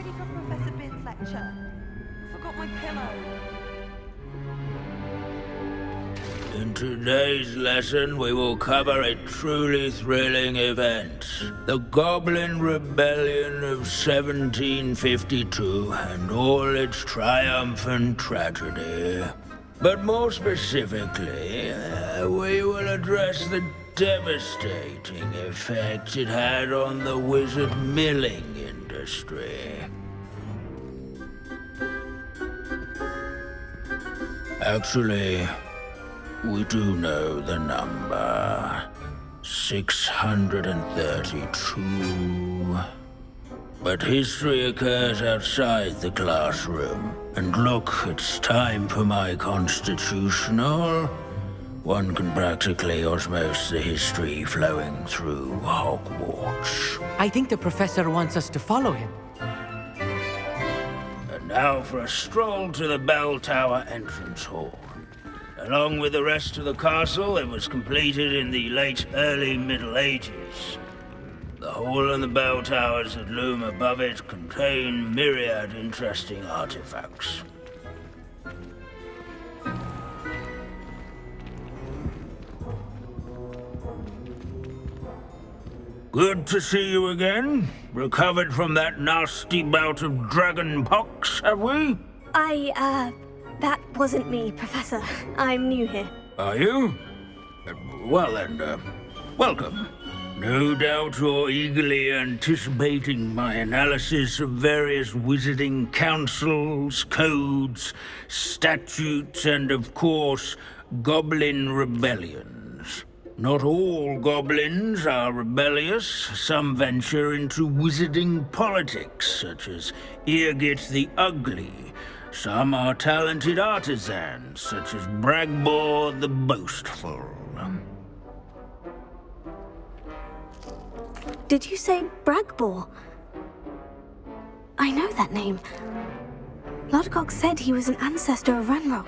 ready for Professor Beard's lecture? I forgot my pillow. In today's lesson, we will cover a truly thrilling event. The Goblin Rebellion of 1752 and all its triumphant tragedy. But more specifically, we will address the devastating effect it had on the wizard milling industry. Actually, we do know the number. 632. But history occurs outside the classroom. And look, it's time for my constitutional. One can practically osmose the history flowing through Hogwarts. I think the professor wants us to follow him. And now for a stroll to the bell tower entrance hall. Along with the rest of the castle, it was completed in the late early Middle Ages. The hall and the bell towers that loom above it contain myriad interesting artifacts. Good to see you again. Recovered from that nasty bout of dragon pox, have we? That wasn't me, Professor. I'm new here. Are you? Well then, welcome. No doubt you're eagerly anticipating my analysis of various wizarding councils, codes, statutes, and of course, goblin rebellions. Not all goblins are rebellious. Some venture into wizarding politics, such as Eargit the Ugly. Some are talented artisans, such as Bragbor the Boastful. Did you say Bragbor? I know that name. Lodgok said he was an ancestor of Ranrock.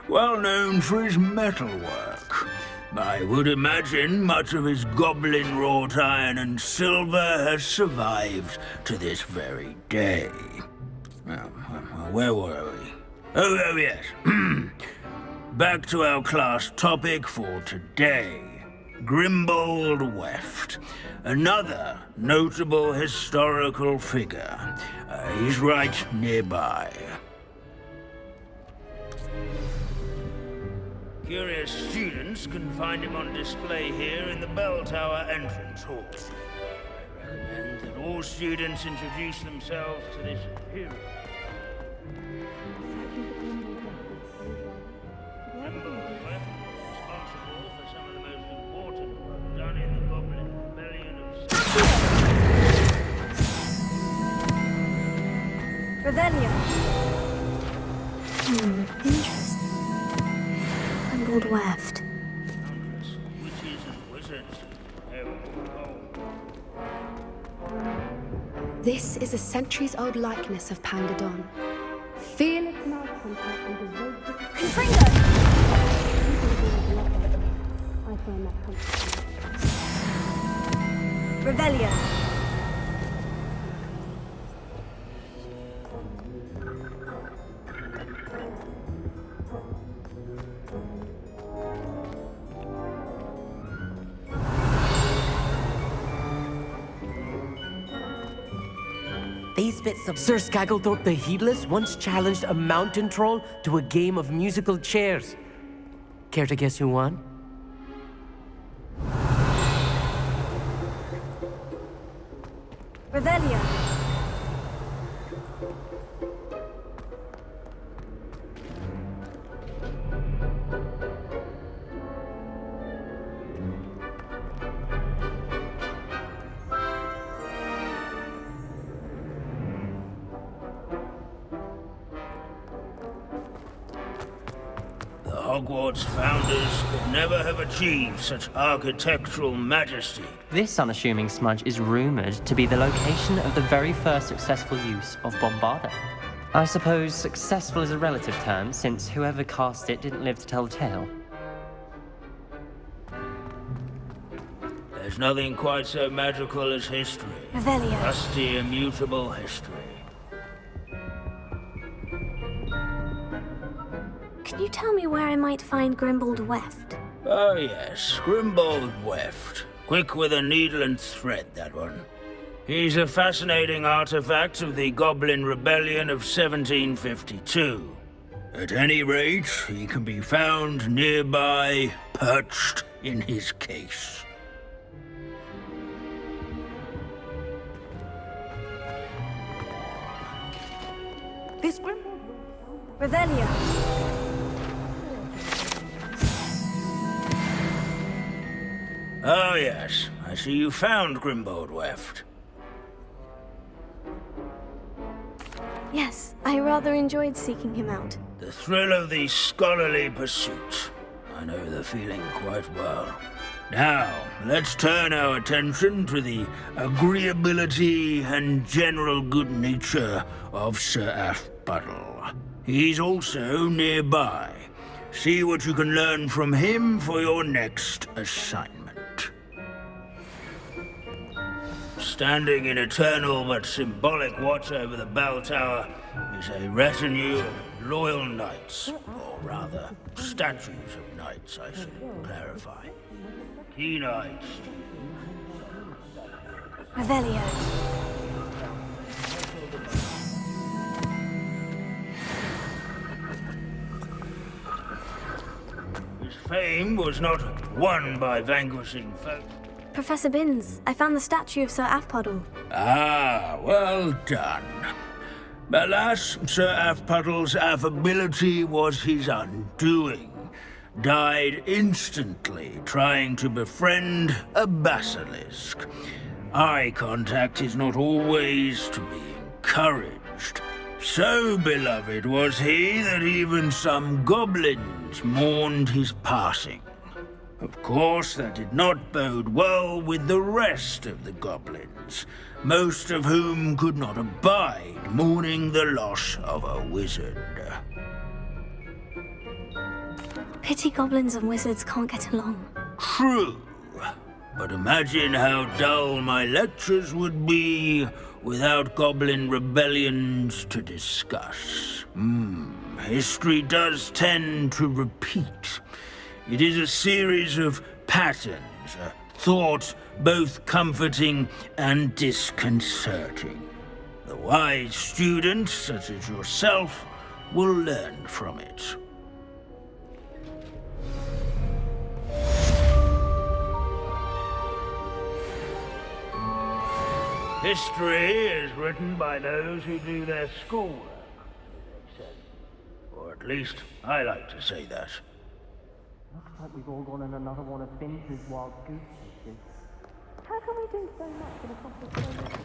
Well known for his metalwork. I would imagine much of his goblin-wrought iron and silver has survived to this very day. Well, where were we? Oh yes. Back to our class topic for today. Grimbold Weft. Another notable historical figure. He's right nearby. Curious students can find him on display here in the bell tower entrance hall. I recommend that all students introduce themselves to this period. Grimbold Weft is responsible for some of the most important work done in the Goblin Rebellion of... Revelio. Interesting. Grimbold Weft. Countless witches and wizards have evolved. This is a centuries-old likeness of Pangadon. Fearless knight-hunter and devoted... Confringo! I find that comforting. Revelio. These bits of... Sir Scagglethorpe the Heedless once challenged a mountain troll to a game of musical chairs. Care to guess who won? Revelio. Hogwarts founders could never have achieved such architectural majesty. This unassuming smudge is rumored to be the location of the very first successful use of Bombarda. I suppose successful is a relative term, since whoever cast it didn't live to tell the tale. There's nothing quite so magical as history. Revelio. Rusty, immutable history. Can you tell me where I might find Grimald Weft? Oh yes, Grimald Weft. Quick with a needle and thread, that one. He's a fascinating artifact of the Goblin Rebellion of 1752. At any rate, he can be found nearby, perched in his case. This Grimald... Revelio. Oh yes, I see you found Grimald Weft. Yes, I rather enjoyed seeking him out. The thrill of the scholarly pursuit. I know the feeling quite well. Now, let's turn our attention to the agreeability and general good nature of Sir Aphbuttle. He's also nearby. See what you can learn from him for your next assignment. Standing in eternal but symbolic watch over the bell tower is a retinue of loyal knights, or rather, statues of knights, I should clarify. Key knights. Revelio. His fame was not won by vanquishing foes. Professor Binns, I found the statue of Sir Aphbuttle. Ah, well done. Alas, Sir Aphbuttle's affability was his undoing. Died instantly trying to befriend a basilisk. Eye contact is not always to be encouraged. So beloved was he that even some goblins mourned his passing. Of course, that did not bode well with the rest of the goblins, most of whom could not abide mourning the loss of a wizard. Pity goblins and wizards can't get along. True, but imagine how dull my lectures would be without goblin rebellions to discuss. History does tend to repeat. It is a series of patterns, a thought both comforting and disconcerting. The wise student, such as yourself, will learn from it. History is written by those who do their schoolwork, they say. Or at least, I like to say that. Looks like we've all gone on another one of Vince's wild goose chases. How can we do so much in a couple of days?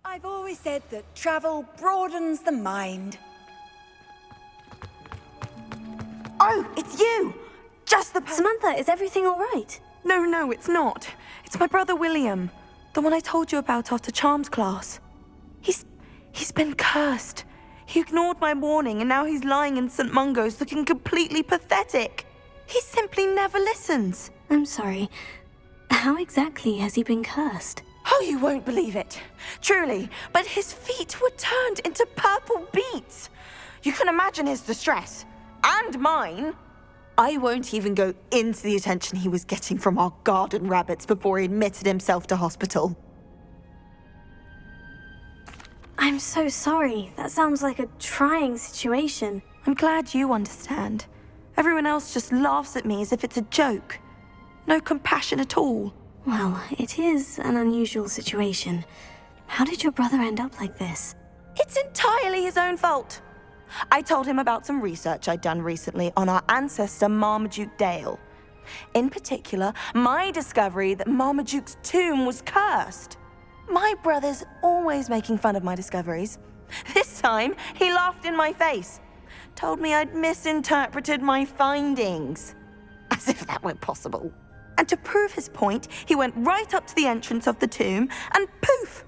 I've always said that travel broadens the mind. Oh, it's you! Just the Samantha, is everything all right? No, it's not. It's my brother William. The one I told you about after Charms class. He's been cursed. He ignored my warning and now he's lying in St. Mungo's looking completely pathetic. He simply never listens. I'm sorry. How exactly has he been cursed? Oh, you won't believe it. Truly, but his feet were turned into purple beets. You can imagine his distress. And mine. I won't even go into the attention he was getting from our garden rabbits before he admitted himself to hospital. I'm so sorry. That sounds like a trying situation. I'm glad you understand. Everyone else just laughs at me as if it's a joke. No compassion at all. Well, it is an unusual situation. How did your brother end up like this? It's entirely his own fault. I told him about some research I'd done recently on our ancestor Marmaduke Dale. In particular, my discovery that Marmaduke's tomb was cursed. My brother's always making fun of my discoveries. This time, he laughed in my face. Told me I'd misinterpreted my findings. As if that were possible. And to prove his point, he went right up to the entrance of the tomb and poof!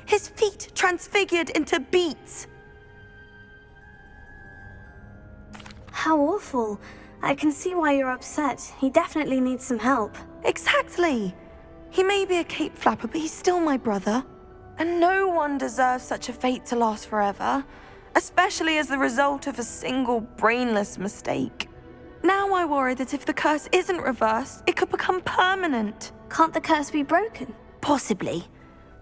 His feet transfigured into beets. How awful. I can see why you're upset. He definitely needs some help. Exactly. He may be a cape flapper, but he's still my brother. And no one deserves such a fate to last forever, especially as the result of a single brainless mistake. Now I worry that if the curse isn't reversed, it could become permanent. Can't the curse be broken? Possibly.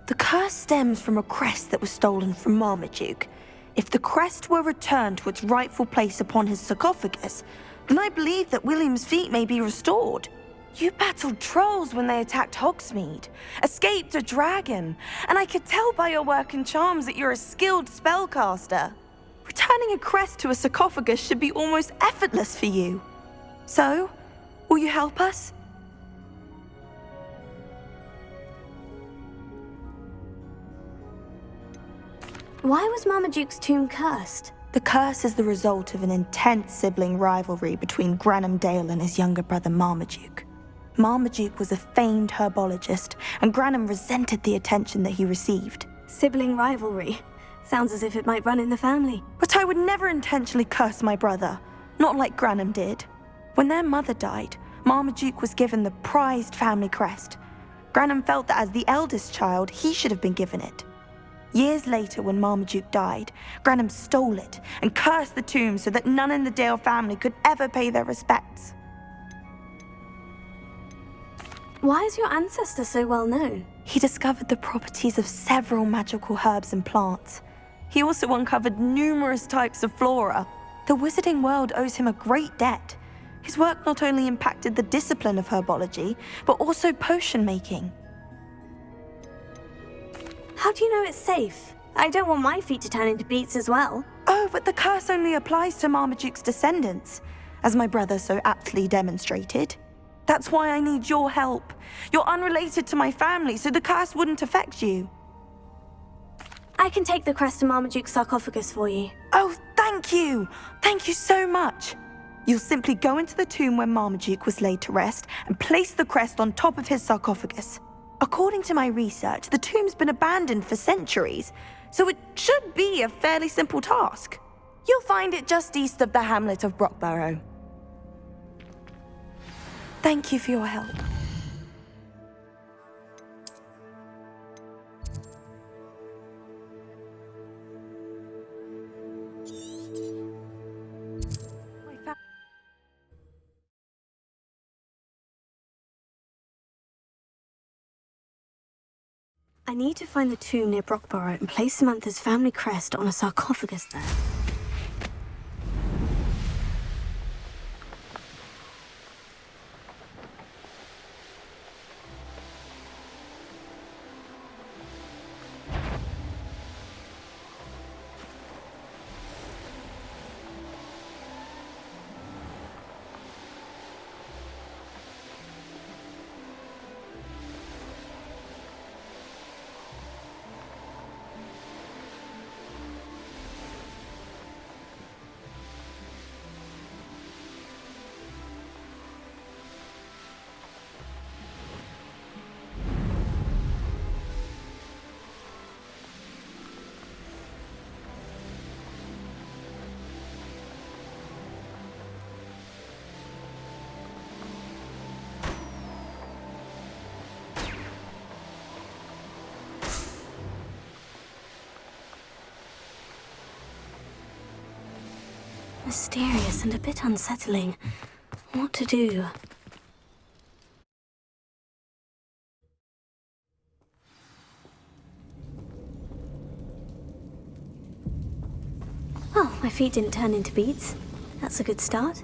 The curse stems from a crest that was stolen from Marmaduke. If the crest were returned to its rightful place upon his sarcophagus, then I believe that William's feet may be restored. You battled trolls when they attacked Hogsmeade, escaped a dragon, and I could tell by your work and charms that you're a skilled spellcaster. Returning a crest to a sarcophagus should be almost effortless for you. So, will you help us? Why was Marmaduke's tomb cursed? The curse is the result of an intense sibling rivalry between Granham Dale and his younger brother Marmaduke. Marmaduke was a famed herbologist, and Granham resented the attention that he received. Sibling rivalry. Sounds as if it might run in the family. But I would never intentionally curse my brother, not like Granham did. When their mother died, Marmaduke was given the prized family crest. Granham felt that as the eldest child, he should have been given it. Years later, when Marmaduke died, Granham stole it and cursed the tomb so that none in the Dale family could ever pay their respects. Why is your ancestor so well known? He discovered the properties of several magical herbs and plants. He also uncovered numerous types of flora. The wizarding world owes him a great debt. His work not only impacted the discipline of herbology, but also potion making. How do you know it's safe? I don't want my feet to turn into beets as well. Oh, but the curse only applies to Marmaduke's descendants, as my brother so aptly demonstrated. That's why I need your help. You're unrelated to my family, so the curse wouldn't affect you. I can take the crest to Marmaduke's sarcophagus for you. Oh, thank you! Thank you so much! You'll simply go into the tomb where Marmaduke was laid to rest and place the crest on top of his sarcophagus. According to my research, the tomb's been abandoned for centuries, so it should be a fairly simple task. You'll find it just east of the hamlet of Brockborough. Thank you for your help. I need to find the tomb near Brockborough and place Samantha's family crest on a sarcophagus there. Mysterious and a bit unsettling. What to do? Oh, my feet didn't turn into beets. That's a good start.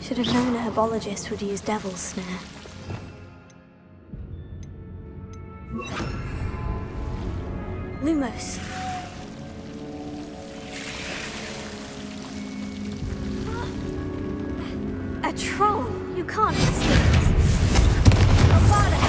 Should have known a herbologist would use devil's snare. Lumos. A troll! You can't escape this. Avada!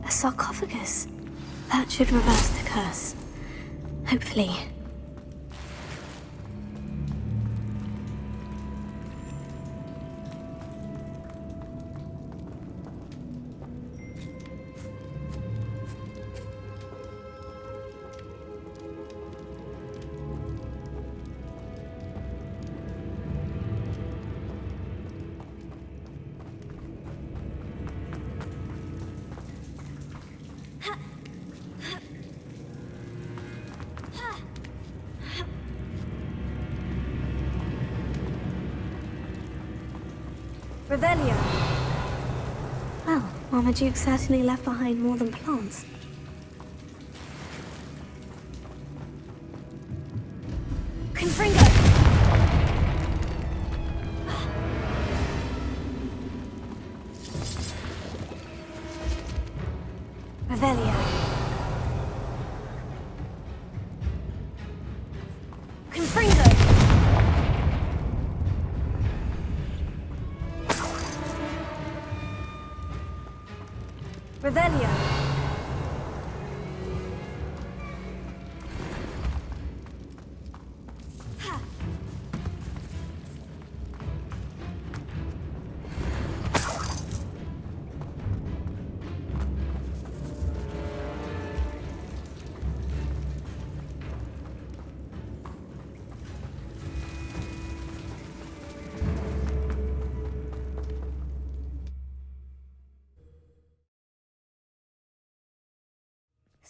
A sarcophagus. That should reverse the curse. Hopefully. Revelio. Well, Marmaduke certainly left behind more than plants. Confringo! Revelio. Confringo! Revelio.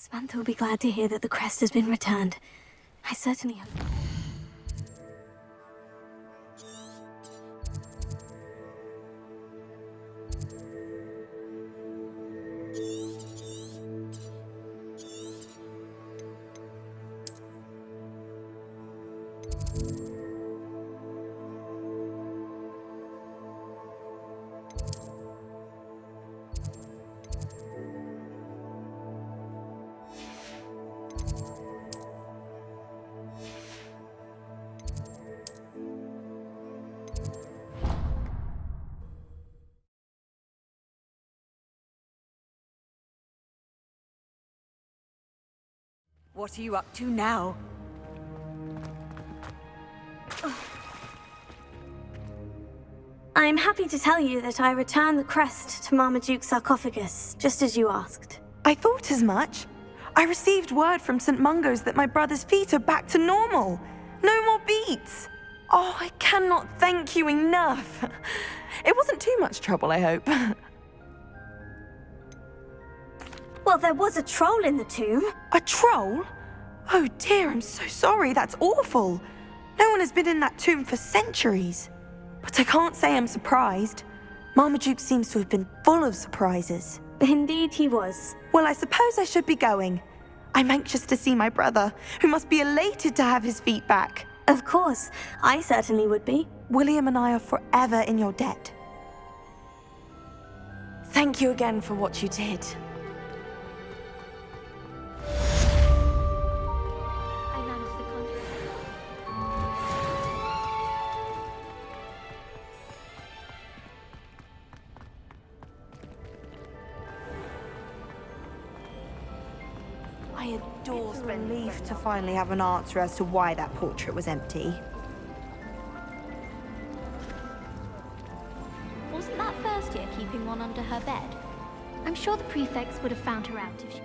Samantha will be glad to hear that the crest has been returned. I certainly hope. What are you up to now? I'm happy to tell you that I returned the crest to Marmaduke's sarcophagus, just as you asked. I thought as much. I received word from St. Mungo's that my brother's feet are back to normal. No more beats. Oh, I cannot thank you enough. It wasn't too much trouble, I hope. Well, there was a troll in the tomb. A troll? Oh dear, I'm so sorry. That's awful. No one has been in that tomb for centuries. But I can't say I'm surprised. Marmaduke seems to have been full of surprises. Indeed he was. Well, I suppose I should be going. I'm anxious to see my brother, who must be elated to have his feet back. Of course, I certainly would be. William and I are forever in your debt. Thank you again for what you did. I managed the contract. I adore relief to finally have an answer as to why that portrait was empty. Wasn't that first year keeping one under her bed? I'm sure the prefects would have found her out if she...